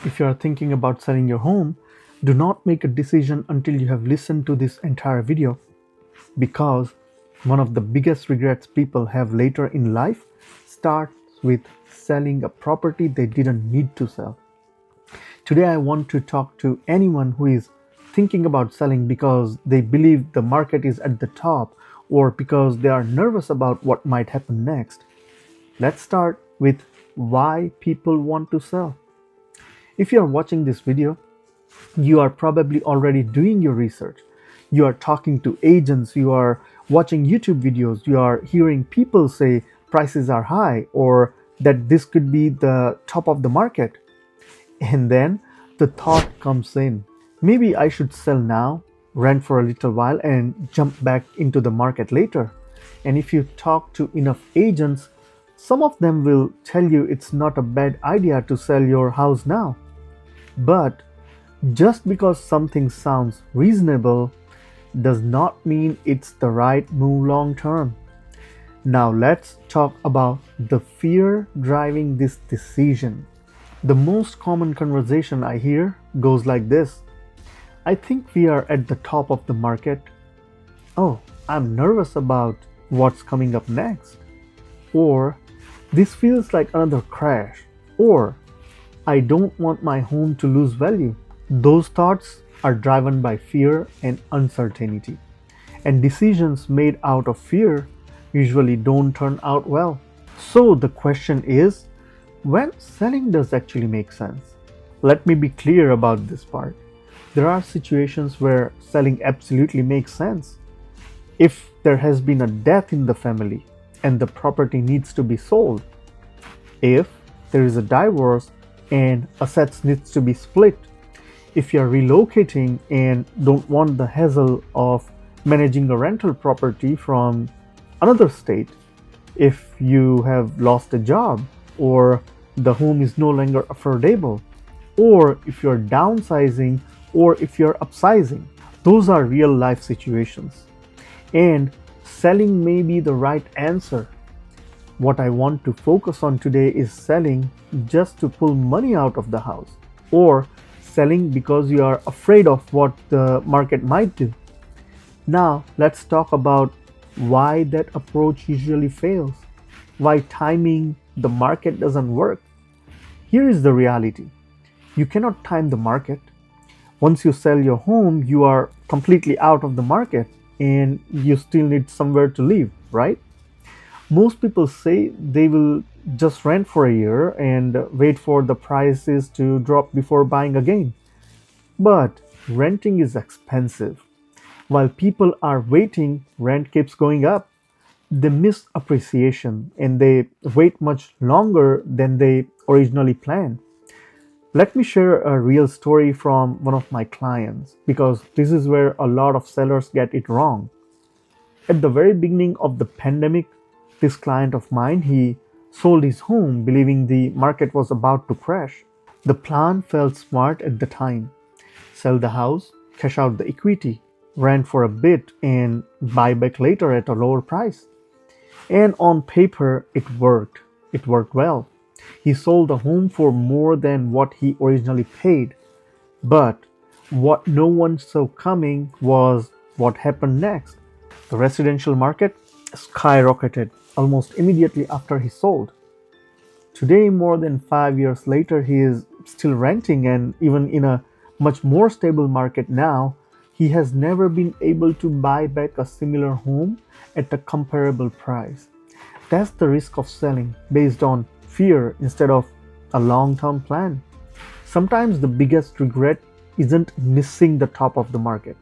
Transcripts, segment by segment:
If you are thinking about selling your home, do not make a decision until you have listened to this entire video because one of the biggest regrets people have later in life starts with selling a property they didn't need to sell. Today, I want to talk to anyone who is thinking about selling because they believe the market is at the top or because they are nervous about what might happen next. Let's start with why people want to sell. If you are watching this video, you are probably already doing your research. You are talking to agents, you are watching YouTube videos, you are hearing people say prices are high or that this could be the top of the market. And then the thought comes in, maybe I should sell now, rent for a little while, and jump back into the market later. And if you talk to enough agents, some of them will tell you it's not a bad idea to sell your house now. But just because something sounds reasonable does not mean it's the right move long term. Now let's talk about the fear driving this decision. The most common conversation I hear goes like this: I think we are at the top of the market. Oh, I'm nervous about what's coming up next. Or, this feels like another crash. Or, I don't want my home to lose value. Those thoughts are driven by fear and uncertainty. And decisions made out of fear usually don't turn out well. So the question is, when selling does actually make sense? Let me be clear about this part. There are situations where selling absolutely makes sense. If there has been a death in the family and the property needs to be sold, if there is a divorce and assets needs to be split, if you are relocating and don't want the hassle of managing a rental property from another state, if you have lost a job or the home is no longer affordable, or if you're downsizing or if you're upsizing. Those are real life situations. And selling may be the right answer. What I want to focus on today is selling just to pull money out of the house, or selling because you are afraid of what the market might do. Now, let's talk about why that approach usually fails, why timing the market doesn't work. Here is the reality: you cannot time the market. Once you sell your home, you are completely out of the market and you still need somewhere to live, right? Most people say they will just rent for a year and wait for the prices to drop before buying again. But renting is expensive. While people are waiting, rent keeps going up. They miss appreciation and they wait much longer than they originally planned. Let me share a real story from one of my clients because this is where a lot of sellers get it wrong. At the very beginning of the pandemic, this client of mine, he sold his home believing the market was about to crash. The plan felt smart at the time. Sell the house, cash out the equity, rent for a bit and buy back later at a lower price. And on paper, it worked. It worked well. He sold the home for more than what he originally paid. But what no one saw coming was what happened next. The residential market skyrocketed almost immediately after he sold. Today, more than 5 years later, he is still renting, and even in a much more stable market now, he has never been able to buy back a similar home at a comparable price. That's the risk of selling based on fear instead of a long term plan. Sometimes the biggest regret isn't missing the top of the market,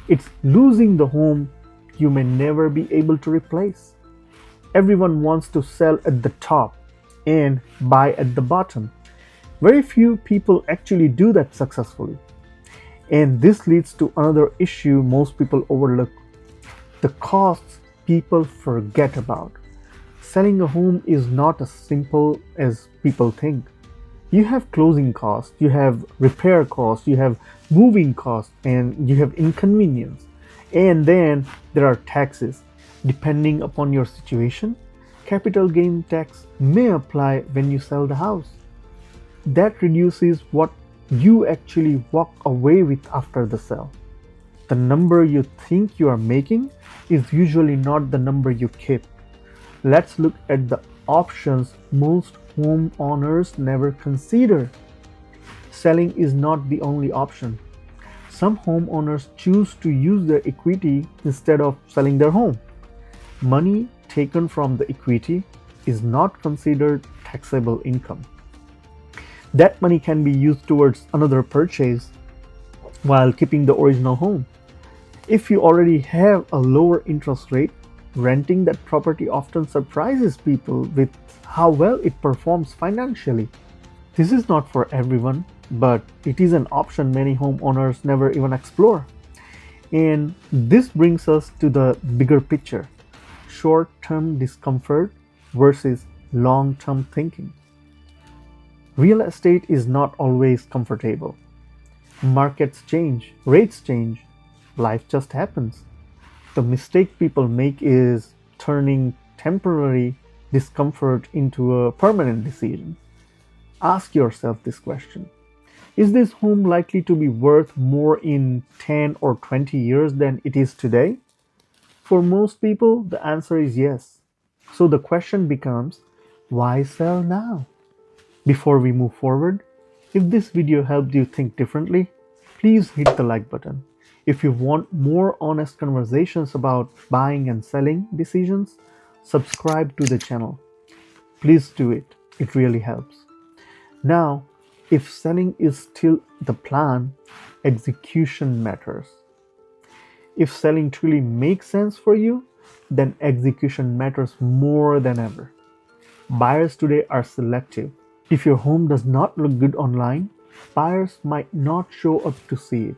it's losing the home you may never be able to replace. Everyone wants to sell at the top and buy at the bottom. Very few people actually do that successfully. And this leads to another issue most people overlook: the costs people forget about. Selling a home is not as simple as people think. You have closing costs, you have repair costs, you have moving costs, and you have inconvenience. And then there are taxes. Depending upon your situation, capital gain tax may apply when you sell the house. That reduces what you actually walk away with after the sale. The number you think you are making is usually not the number you keep. Let's look at the options most homeowners never consider. Selling is not the only option. Some homeowners choose to use their equity instead of selling their home. Money taken from the equity is not considered taxable income. That money can be used towards another purchase while keeping the original home. If you already have a lower interest rate, renting that property often surprises people with how well it performs financially. This is not for everyone, but it is an option many homeowners never even explore. And this brings us to the bigger picture: short term discomfort versus long term thinking. Real estate is not always comfortable. Markets change, rates change, life just happens. The mistake people make is turning temporary discomfort into a permanent decision. Ask yourself this question: is this home likely to be worth more in 10 or 20 years than it is today? For most people, the answer is yes. So the question becomes, why sell now? Before we move forward, if this video helped you think differently, please hit the like button. If you want more honest conversations about buying and selling decisions, subscribe to the channel. Please do it. It really helps. Now, if selling is still the plan, execution matters. If selling truly makes sense for you, then execution matters more than ever. Buyers today are selective. If your home does not look good online, buyers might not show up to see it.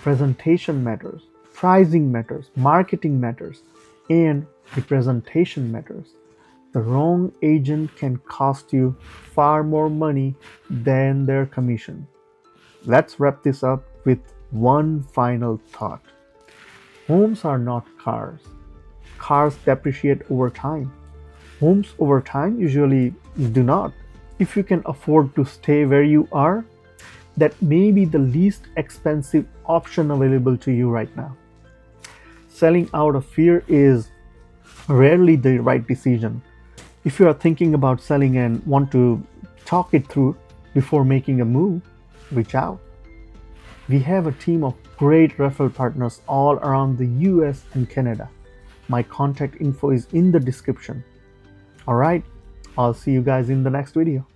Presentation matters, pricing matters, marketing matters, and representation matters. The wrong agent can cost you far more money than their commission. Let's wrap this up with one final thought. Homes are not cars. Cars depreciate over time. Homes over time usually do not. If you can afford to stay where you are, that may be the least expensive option available to you right now. Selling out of fear is rarely the right decision. If you are thinking about selling and want to talk it through before making a move, reach out. We have a team of great referral partners all around the US and Canada. My contact info is in the description. All right, I'll see you guys in the next video.